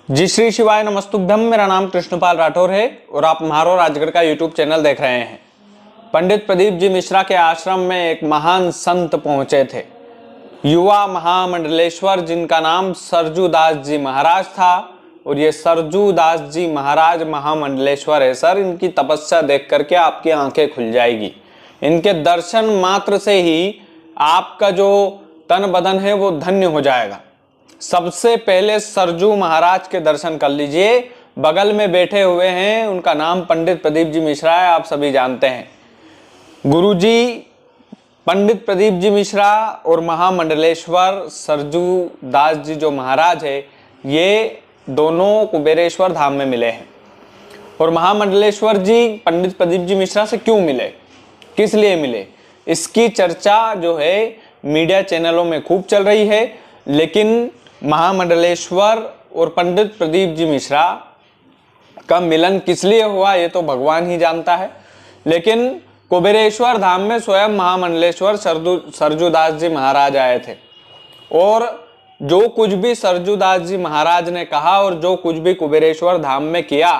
जी श्री शिवाय नमस्तुभ्यम। मेरा नाम कृष्णपाल राठौर है और आप म्हारो राजगढ़ का यूट्यूब चैनल देख रहे हैं। पंडित प्रदीप जी मिश्रा के आश्रम में एक महान संत पहुंचे थे, युवा महामंडलेश्वर, जिनका नाम सरजू दास जी महाराज था। और ये सरजू दास जी महाराज महामंडलेश्वर है सर। इनकी तपस्या देख करके आपकी आंखें खुल जाएगी। इनके दर्शन मात्र से ही आपका जो तन बदन है वो धन्य हो जाएगा। सबसे पहले सरजू महाराज के दर्शन कर लीजिए। बगल में बैठे हुए हैं, उनका नाम पंडित प्रदीप जी मिश्रा है, आप सभी जानते हैं। गुरुजी पंडित प्रदीप जी मिश्रा और महामंडलेश्वर सरजू दास जी जो महाराज है, ये दोनों कुबेरेश्वर धाम में मिले हैं। और महामंडलेश्वर जी पंडित प्रदीप जी मिश्रा से क्यों मिले, किस लिए मिले, इसकी चर्चा जो है मीडिया चैनलों में खूब चल रही है। लेकिन महामंडलेश्वर और पंडित प्रदीप जी मिश्रा का मिलन किस लिए हुआ ये तो भगवान ही जानता है। लेकिन कुबेरेश्वर धाम में स्वयं महामंडलेश्वर सरजू दास जी महाराज आए थे और जो कुछ भी सरजू दास जी महाराज ने कहा और जो कुछ भी कुबेरेश्वर धाम में किया,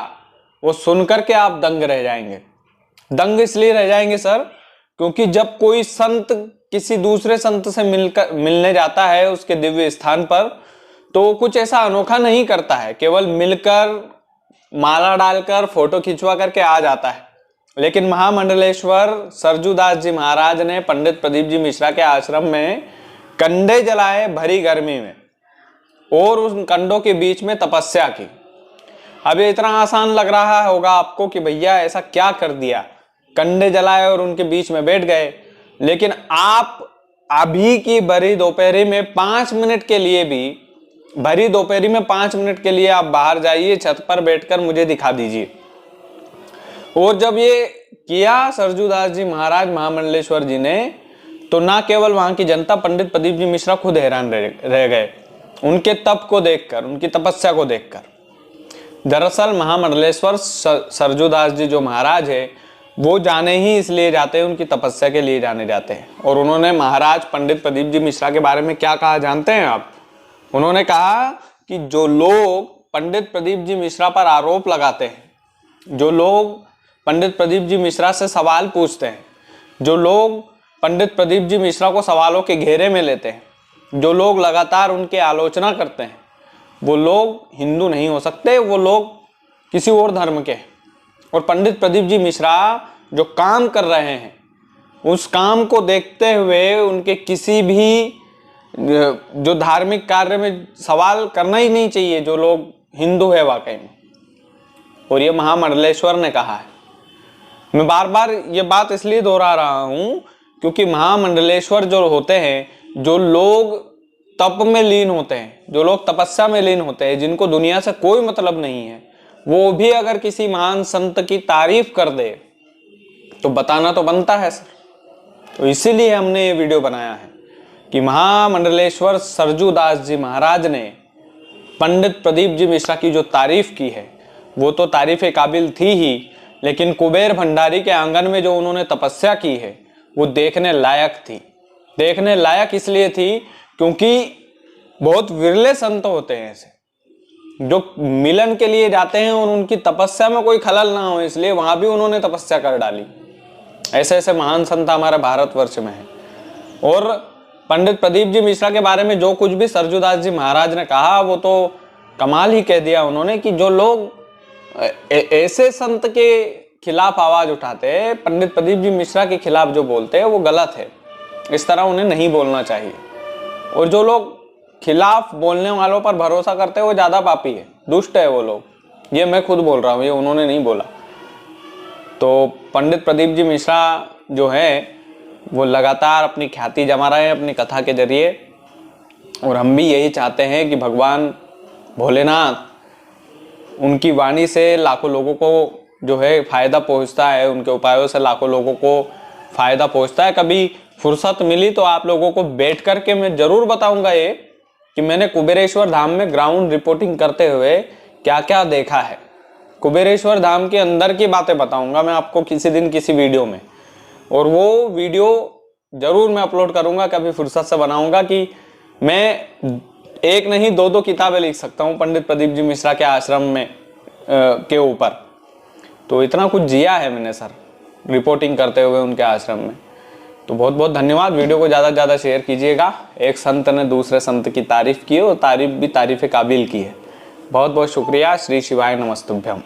वो सुनकर के आप दंग रह जाएंगे। दंग इसलिए रह जाएंगे सर, क्योंकि जब कोई संत किसी दूसरे संत से मिलने जाता है उसके दिव्य स्थान पर, तो कुछ ऐसा अनोखा नहीं करता है, केवल मिलकर माला डालकर फोटो खिंचवा करके आ जाता है। लेकिन महामंडलेश्वर सरजू दास जी महाराज ने पंडित प्रदीप जी मिश्रा के आश्रम में कंडे जलाए भरी गर्मी में और उन कंडों के बीच में तपस्या की। अब ये इतना आसान लग रहा होगा आपको कि भैया ऐसा क्या कर दिया, कंडे जलाए और उनके बीच में बैठ गए। लेकिन आप अभी की भरी दोपहरी में 5 मिनट के लिए भी, भरी दोपहरी में 5 मिनट के लिए आप बाहर जाइए, छत पर बैठकर मुझे दिखा दीजिए। और जब ये किया सरजू दास जी महाराज महामंडलेश्वर जी ने, तो ना केवल वहां की जनता, पंडित प्रदीप जी मिश्रा खुद हैरान रह गए उनके तप को देखकर, उनकी तपस्या को देखकर। दरअसल महामंडलेश्वर सरजू दास जी जो महाराज है वो जाने ही इसलिए जाते हैं, उनकी तपस्या के लिए जाने जाते हैं। और उन्होंने महाराज पंडित प्रदीप जी मिश्रा के बारे में क्या कहा जानते हैं आप? उन्होंने कहा कि जो लोग पंडित प्रदीप जी मिश्रा पर आरोप लगाते हैं, जो लोग पंडित प्रदीप जी मिश्रा से सवाल पूछते हैं, जो लोग पंडित प्रदीप जी मिश्रा को सवालों के घेरे में लेते हैं, जो लोग लगातार उनकी आलोचना करते हैं, वो लोग हिंदू नहीं हो सकते, वो लोग किसी और धर्म के हैं। और पंडित प्रदीप जी मिश्रा जो काम कर रहे हैं, उस काम को देखते हुए उनके किसी भी जो धार्मिक कार्य में सवाल करना ही नहीं चाहिए, जो लोग हिंदू है वाकई में। और ये महामंडलेश्वर ने कहा है। मैं बार बार ये बात इसलिए दोहरा रहा हूं क्योंकि महामंडलेश्वर जो होते हैं, जो लोग तप में लीन होते हैं, जो लोग तपस्या में लीन होते हैं, जिनको दुनिया से कोई मतलब नहीं है, वो भी अगर किसी महान संत की तारीफ कर दे तो बताना तो बनता है सर। तो इसीलिए हमने ये वीडियो बनाया है कि महामंडलेश्वर सरजू दास जी महाराज ने पंडित प्रदीप जी मिश्रा की जो तारीफ की है, वो तो तारीफ काबिल थी ही, लेकिन कुबेर भंडारी के आंगन में जो उन्होंने तपस्या की है वो देखने लायक थी। देखने लायक इसलिए थी क्योंकि बहुत विरले संत होते हैं ऐसे जो मिलन के लिए जाते हैं और उनकी तपस्या में कोई खलल ना हो, इसलिए वहां भी उन्होंने तपस्या कर डाली। ऐसे ऐसे महान संत हमारे भारतवर्ष में है। और पंडित प्रदीप जी मिश्रा के बारे में जो कुछ भी सरजू दास जी महाराज ने कहा वो तो कमाल ही कह दिया उन्होंने कि जो लोग ऐसे संत के खिलाफ आवाज उठाते हैं, पंडित प्रदीप जी मिश्रा के खिलाफ जो बोलते हैं, वो गलत है। इस तरह उन्हें नहीं बोलना चाहिए। और जो लोग खिलाफ बोलने वालों पर भरोसा करते हैं वो ज्यादा पापी है, दुष्ट है वो लोग। ये मैं खुद बोल रहा हूँ, ये उन्होंने नहीं बोला। तो पंडित प्रदीप जी मिश्रा जो है वो लगातार अपनी ख्याति जमा रहे हैं अपनी कथा के जरिए। और हम भी यही चाहते हैं कि भगवान भोलेनाथ उनकी वाणी से लाखों लोगों को जो है फायदा पहुंचता है, उनके उपायों से लाखों लोगों को फायदा पहुंचता है। कभी फुर्सत मिली तो आप लोगों को बैठ करके मैं जरूर बताऊंगा ये कि मैंने कुबेरेश्वर धाम में ग्राउंड रिपोर्टिंग करते हुए क्या क्या देखा है। कुबेरेश्वर धाम के अंदर की बातें बताऊंगा मैं आपको किसी दिन किसी वीडियो में। और वो वीडियो जरूर मैं अपलोड करूंगा, कभी फुर्सत से बनाऊंगा कि मैं एक नहीं 2-2 किताबें लिख सकता हूँ पंडित प्रदीप जी मिश्रा के आश्रम में के ऊपर। तो इतना कुछ जिया है मैंने सर रिपोर्टिंग करते हुए उनके आश्रम में। तो बहुत बहुत धन्यवाद। वीडियो को ज़्यादा से ज़्यादा शेयर कीजिएगा। एक संत ने दूसरे संत की तारीफ की और तारीफ भी तारीफ काबिल की है। बहुत बहुत शुक्रिया। श्री शिवाय नमस्तुभ्यम।